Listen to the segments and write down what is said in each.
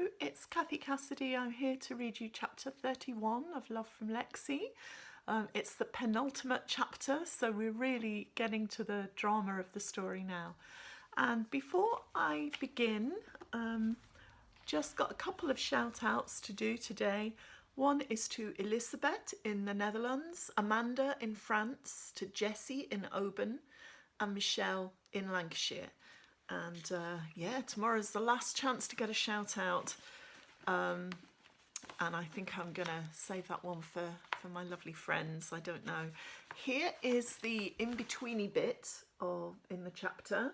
Hello, it's Kathy Cassidy. I'm here to read you chapter 31 of Love from Lexie. It's the penultimate chapter, so we're really getting to the drama of the story now. And before I begin, just got a couple of shout outs to do today. One is to Elizabeth in the Netherlands, Amanda in France, to Jessie in Oban, and Michelle in Lancashire. And yeah, tomorrow's the last chance to get a shout out. And I think I'm going to save that one for my lovely friends. I don't know. Here is the in-betweeny bit in the chapter.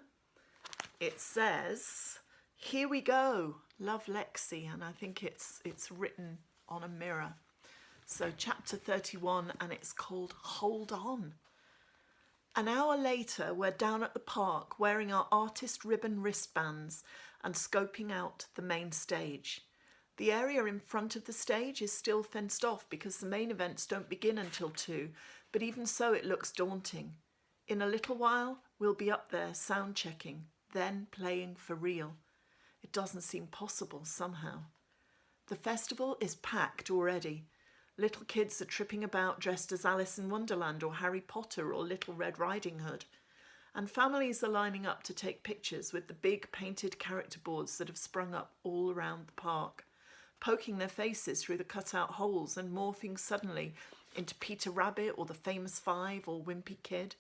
It says, "Here we go, love Lexie," and I think it's written on a mirror. So chapter 31, and it's called Hold On. An hour later, we're down at the park wearing our artist ribbon wristbands and scoping out the main stage. The area in front of the stage is still fenced off because the main events don't begin until 2, but even so it looks daunting. In a little while, we'll be up there sound checking, then playing for real. It doesn't seem possible somehow. The festival is packed already. Little kids are tripping about dressed as Alice in Wonderland or Harry Potter or Little Red Riding Hood. And families are lining up to take pictures with the big painted character boards that have sprung up all around the park, poking their faces through the cut-out holes and morphing suddenly into Peter Rabbit or the Famous Five or Wimpy Kid.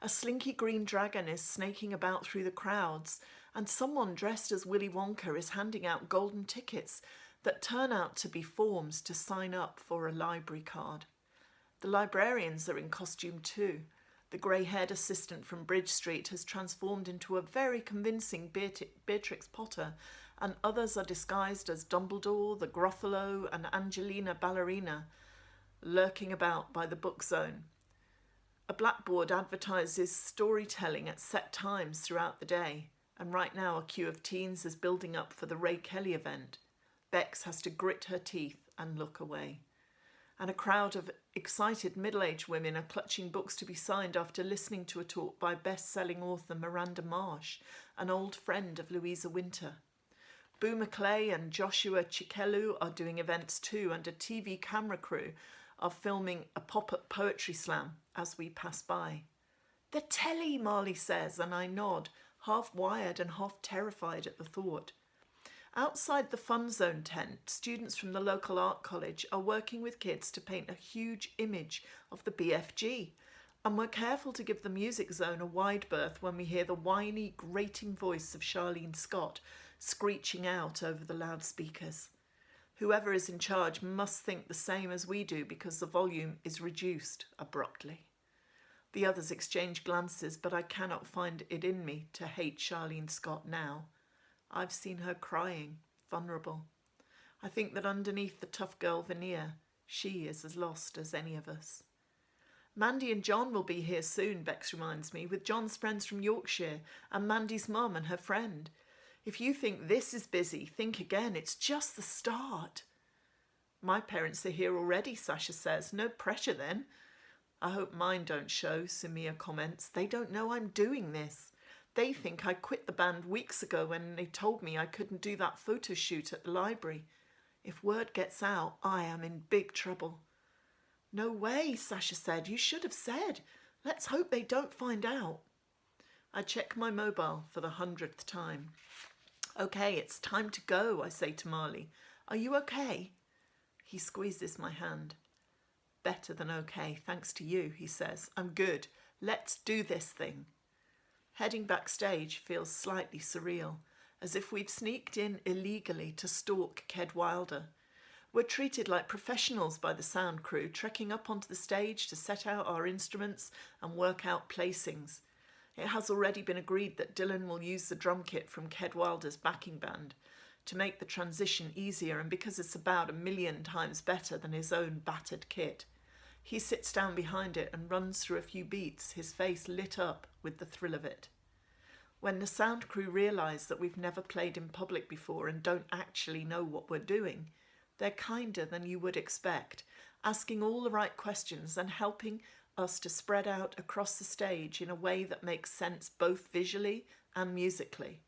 A slinky green dragon is snaking about through the crowds, and someone dressed as Willy Wonka is handing out golden tickets that turn out to be forms to sign up for a library card. The librarians are in costume too. The grey-haired assistant from Bridge Street has transformed into a very convincing Beatrix Potter, and others are disguised as Dumbledore, the Gruffalo, and Angelina Ballerina, lurking about by the book zone. A blackboard advertises storytelling at set times throughout the day, and right now a queue of teens is building up for the Ray Kelly event. Bex has to grit her teeth and look away. And a crowd of excited middle-aged women are clutching books to be signed after listening to a talk by best-selling author Miranda Marsh, an old friend of Louisa Winter. Boo McClay and Joshua Chikelu are doing events too, and a TV camera crew are filming a pop-up poetry slam as we pass by. "The telly," Marley says, and I nod, half wired and half terrified at the thought. Outside the Fun Zone tent, students from the local art college are working with kids to paint a huge image of the BFG, and we're careful to give the music zone a wide berth when we hear the whiny, grating voice of Charlene Scott screeching out over the loudspeakers. Whoever is in charge must think the same as we do because the volume is reduced abruptly. The others exchange glances, but I cannot find it in me to hate Charlene Scott now. I've seen her crying, vulnerable. I think that underneath the tough girl veneer, she is as lost as any of us. Mandy and John will be here soon, Bex reminds me, with John's friends from Yorkshire and Mandy's mum and her friend. If you think this is busy, think again. It's just the start. My parents are here already, Sasha says. No pressure then. I hope mine don't show, Sumia comments. They don't know I'm doing this. They think I quit the band weeks ago when they told me I couldn't do that photo shoot at the library. If word gets out, I am in big trouble. No way, Sasha said. You should have said. Let's hope they don't find out. I check my mobile for the 100th time. Okay, it's time to go, I say to Marley. Are you okay? He squeezes my hand. Better than okay, thanks to you, he says. I'm good. Let's do this thing. Heading backstage feels slightly surreal, as if we've sneaked in illegally to stalk Cadwallader. We're treated like professionals by the sound crew, trekking up onto the stage to set out our instruments and work out placings. It has already been agreed that Dylan will use the drum kit from Cadwallader's backing band to make the transition easier, and because it's about 1,000,000 times better than his own battered kit. He sits down behind it and runs through a few beats, his face lit up with the thrill of it. When the sound crew realise that we've never played in public before and don't actually know what we're doing, they're kinder than you would expect, asking all the right questions and helping us to spread out across the stage in a way that makes sense both visually and musically.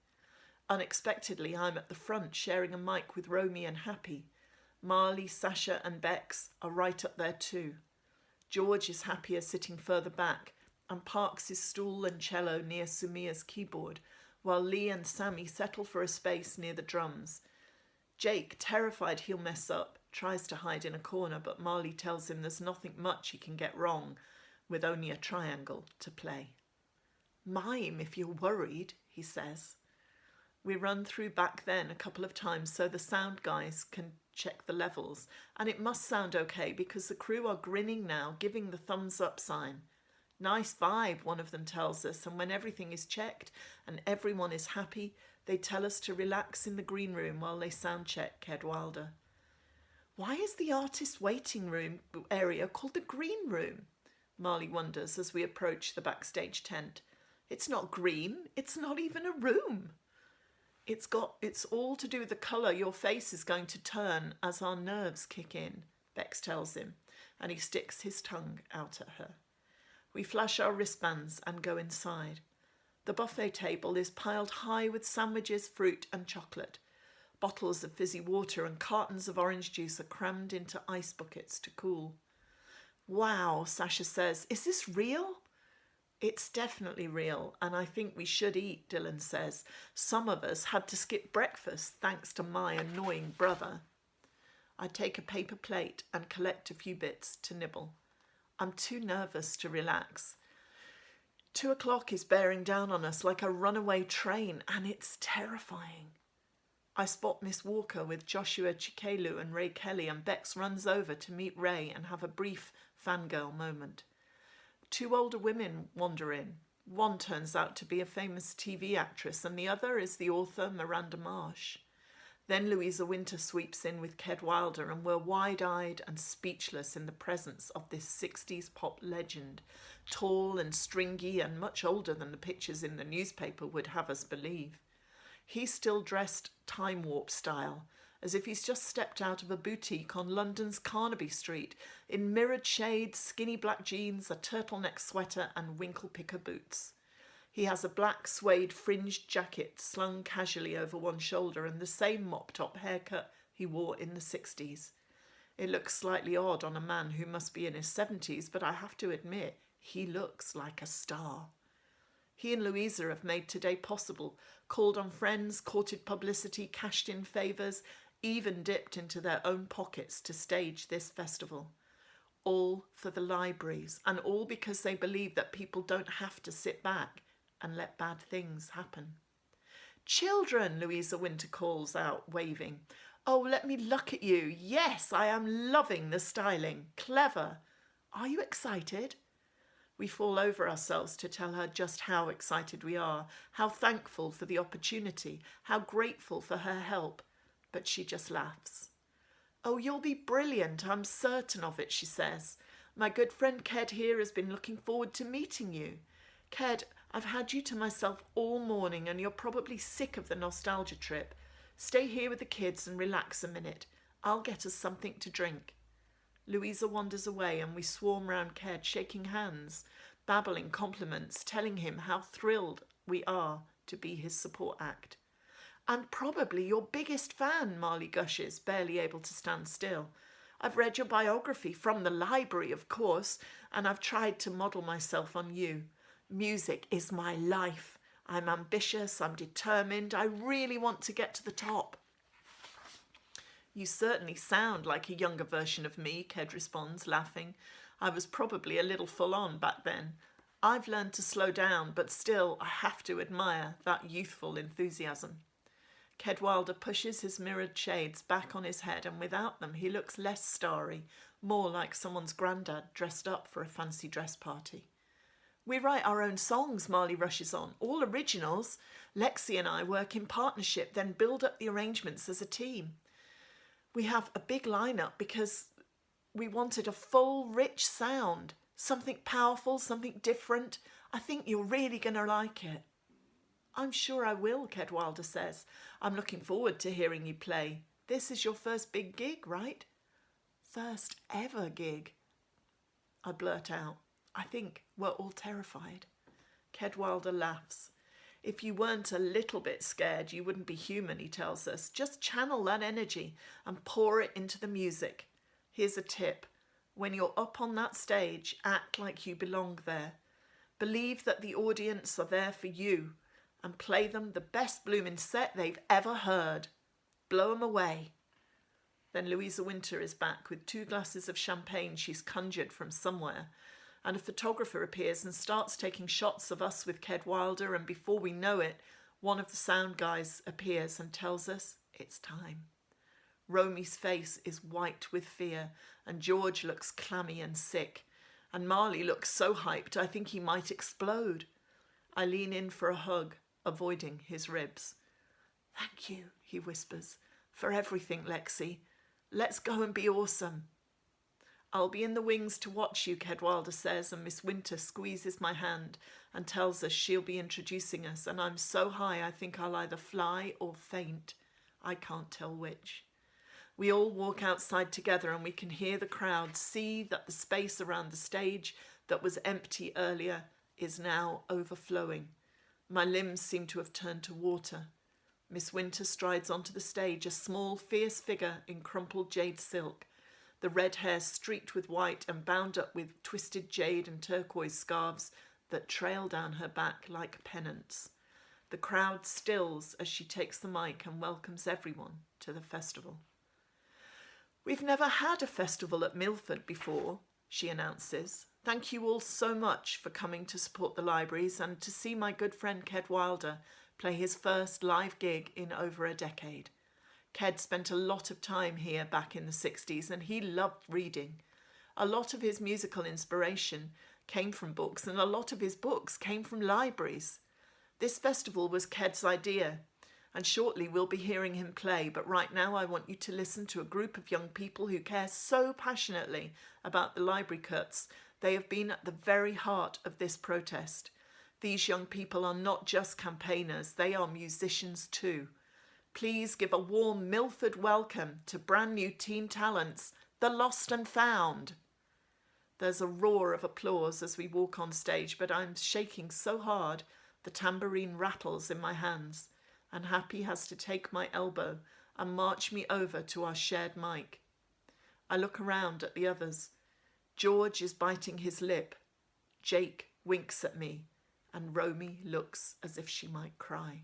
Unexpectedly, I'm at the front sharing a mic with Romy and Happy. Marley, Sasha and Bex are right up there too. George is happier sitting further back and parks his stool and cello near Sumia's keyboard, while Lee and Sammy settle for a space near the drums. Jake, terrified he'll mess up, tries to hide in a corner, but Marley tells him there's nothing much he can get wrong, with only a triangle to play. Mime if you're worried, he says. We run through back then a couple of times so the sound guys can check the levels, and it must sound okay because the crew are grinning now, giving the thumbs up sign. Nice vibe, one of them tells us, and when everything is checked and everyone is happy, they tell us to relax in the green room while they sound check Cadwallader. Why is the artist waiting room area called the green room? Marley wonders as we approach the backstage tent. It's not green, it's not even a room. It's all to do with the colour your face is going to turn as our nerves kick in, Bex tells him, and he sticks his tongue out at her. We flash our wristbands and go inside. The buffet table is piled high with sandwiches, fruit and chocolate. Bottles of fizzy water and cartons of orange juice are crammed into ice buckets to cool. Wow, Sasha says, is this real? It's definitely real, and I think we should eat, Dylan says. Some of us had to skip breakfast thanks to my annoying brother. I take a paper plate and collect a few bits to nibble. I'm too nervous to relax. 2 o'clock is bearing down on us like a runaway train, and it's terrifying. I spot Miss Walker with Joshua Chikelu and Ray Kelly, and Bex runs over to meet Ray and have a brief fangirl moment. 2 older women wander in. One turns out to be a famous TV actress, and the other is the author Miranda Marsh. Then Louisa Winter sweeps in with Cadwallader, and we're wide-eyed and speechless in the presence of this 60s pop legend, tall and stringy and much older than the pictures in the newspaper would have us believe. He's still dressed time warp style, as if he's just stepped out of a boutique on London's Carnaby Street in mirrored shades, skinny black jeans, a turtleneck sweater and winkle picker boots. He has a black suede fringed jacket slung casually over one shoulder and the same mop-top haircut he wore in the 60s. It looks slightly odd on a man who must be in his 70s, but I have to admit, he looks like a star. He and Louisa have made today possible, called on friends, courted publicity, cashed in favours, even dipped into their own pockets to stage this festival. All for the libraries, and all because they believe that people don't have to sit back and let bad things happen. Children, Louisa Winter calls out, waving. Oh, let me look at you. Yes, I am loving the styling. Clever. Are you excited? We fall over ourselves to tell her just how excited we are, how thankful for the opportunity, how grateful for her help. But she just laughs. Oh, you'll be brilliant. I'm certain of it, she says. My good friend Ked here has been looking forward to meeting you. Ked, I've had you to myself all morning and you're probably sick of the nostalgia trip. Stay here with the kids and relax a minute. I'll get us something to drink. Louisa wanders away and we swarm round Ked, shaking hands, babbling compliments, telling him how thrilled we are to be his support act. I'm probably your biggest fan, Marley gushes, barely able to stand still. I've read your biography from the library, of course, and I've tried to model myself on you. Music is my life. I'm ambitious, I'm determined, I really want to get to the top. You certainly sound like a younger version of me, Ked responds, laughing. I was probably a little full on back then. I've learned to slow down, but still I have to admire that youthful enthusiasm. Cadwallader pushes his mirrored shades back on his head, and without them he looks less starry, more like someone's granddad dressed up for a fancy dress party. We write our own songs, Marley rushes on, all originals. Lexie and I work in partnership, then build up the arrangements as a team. We have a big lineup because we wanted a full, rich sound, something powerful, something different. I think you're really going to like it. I'm sure I will, Cadwallader says. I'm looking forward to hearing you play. This is your first big gig, right? First ever gig. I blurt out. I think we're all terrified. Cadwallader laughs. If you weren't a little bit scared, you wouldn't be human, he tells us. Just channel that energy and pour it into the music. Here's a tip. When you're up on that stage, act like you belong there. Believe that the audience are there for you and play them the best blooming set they've ever heard. Blow them away. Then Louisa Winter is back with 2 glasses of champagne she's conjured from somewhere, and a photographer appears and starts taking shots of us with Cadwallader, and before we know it, one of the sound guys appears and tells us it's time. Romy's face is white with fear, and George looks clammy and sick, and Marley looks so hyped I think he might explode. I lean in for a hug, avoiding his ribs. Thank you, he whispers, for everything, Lexie. Let's go and be awesome. I'll be in the wings to watch you, Cadwallader says, and Miss Winter squeezes my hand and tells us she'll be introducing us, and I'm so high I think I'll either fly or faint. I can't tell which. We all walk outside together and we can hear the crowd, see that the space around the stage that was empty earlier is now overflowing. My limbs seem to have turned to water. Miss Winter strides onto the stage, a small, fierce figure in crumpled jade silk, the red hair streaked with white and bound up with twisted jade and turquoise scarves that trail down her back like pennants. The crowd stills as she takes the mic and welcomes everyone to the festival. We've never had a festival at Milford before, she announces. Thank you all so much for coming to support the libraries and to see my good friend Cadwallader play his first live gig in over a decade. Ked spent a lot of time here back in the 60s and he loved reading. A lot of his musical inspiration came from books and a lot of his books came from libraries. This festival was Ked's idea and shortly we'll be hearing him play, but right now I want you to listen to a group of young people who care so passionately about the library cuts. They have been at the very heart of this protest. These young people are not just campaigners, they are musicians too. Please give a warm Milford welcome to brand new teen talents, the Lost and Found. There's a roar of applause as we walk on stage, but I'm shaking so hard the tambourine rattles in my hands, and Happy has to take my elbow and march me over to our shared mic. I look around at the others. George is biting his lip. Jake winks at me, and Romy looks as if she might cry.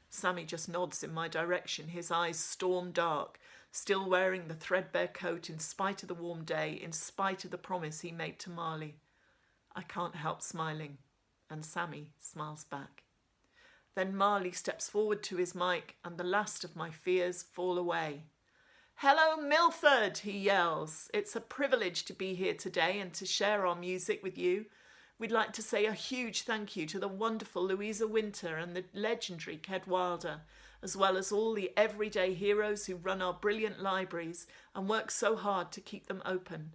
Sammy just nods in my direction, his eyes storm dark, still wearing the threadbare coat in spite of the warm day, in spite of the promise he made to Marley. I can't help smiling, and Sammy smiles back. Then Marley steps forward to his mic, and the last of my fears fall away. Hello, Milford, he yells. It's a privilege to be here today and to share our music with you. We'd like to say a huge thank you to the wonderful Louisa Winter and the legendary Cadwallader, as well as all the everyday heroes who run our brilliant libraries and work so hard to keep them open.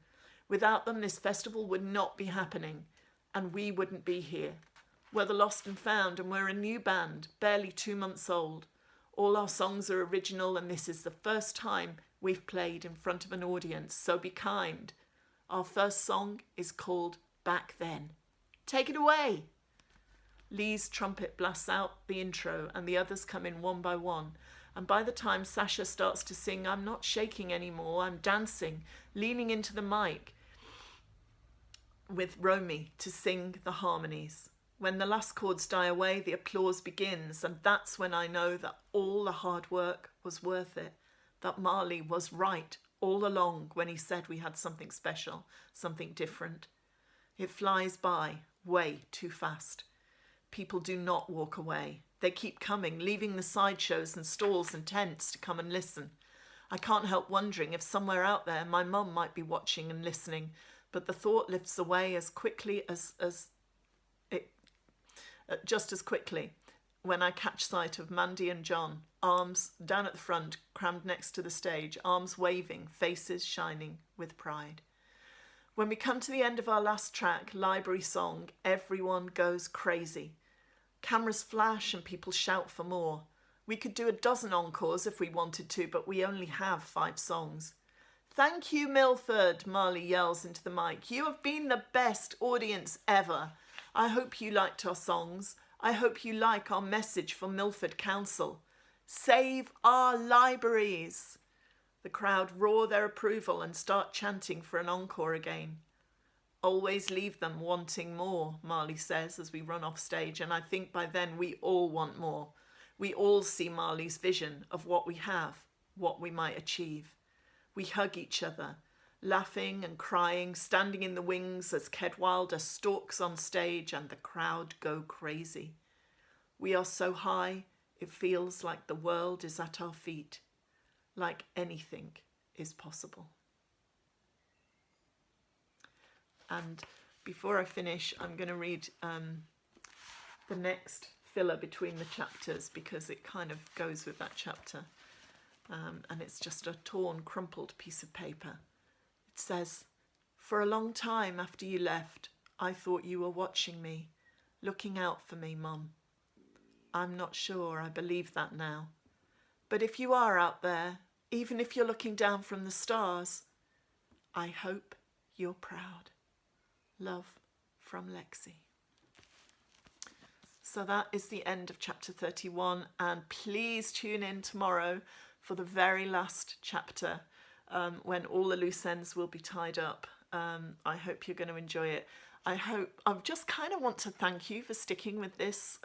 Without them, this festival would not be happening, and we wouldn't be here. We're the Lost and Found, and we're a new band, barely 2 months old. All our songs are original, and this is the first time we've played in front of an audience, so be kind. Our first song is called Back Then. Take it away! Lee's trumpet blasts out the intro and the others come in one by one. And by the time Sasha starts to sing, I'm not shaking anymore, I'm dancing, leaning into the mic with Romy to sing the harmonies. When the last chords die away, the applause begins, and that's when I know that all the hard work was worth it, that Marley was right all along when he said we had something special, something different. It flies by way too fast. People do not walk away. They keep coming, leaving the sideshows and stalls and tents to come and listen. I can't help wondering if somewhere out there my mum might be watching and listening, but the thought lifts away as quickly just as quickly when I catch sight of Mandy and John, arms down at the front, crammed next to the stage, arms waving, faces shining with pride. When we come to the end of our last track, Library Song, everyone goes crazy. Cameras flash and people shout for more. We could do a dozen encores if we wanted to, but we only have 5 songs. Thank you, Milford, Marley yells into the mic. You have been the best audience ever. I hope you liked our songs. I hope you like our message for Milford Council. Save our libraries. The crowd roar their approval and start chanting for an encore again. Always leave them wanting more, Marley says as we run off stage, and I think by then we all want more. We all see Marley's vision of what we have, what we might achieve. We hug each other, laughing and crying, standing in the wings as Cadwallader stalks on stage and the crowd go crazy. We are so high, it feels like the world is at our feet, like anything is possible. And before I finish, I'm going to read the next filler between the chapters because it kind of goes with that chapter. And it's just a torn, crumpled piece of paper. It says, "For a long time after you left, I thought you were watching me, looking out for me, Mum. I'm not sure I believe that now. But if you are out there, even if you're looking down from the stars, I hope you're proud. Love from Lexie." So that is the end of chapter 31, and please tune in tomorrow for the very last chapter when all the loose ends will be tied up. I hope you're going to enjoy it. I just kind of want to thank you for sticking with this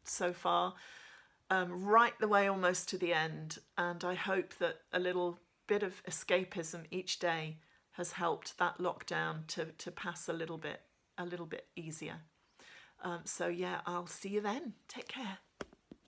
so far, right the way almost to the end, and I hope that a little bit of escapism each day has helped that lockdown to pass a little bit easier. So yeah, I'll see you then. Take care.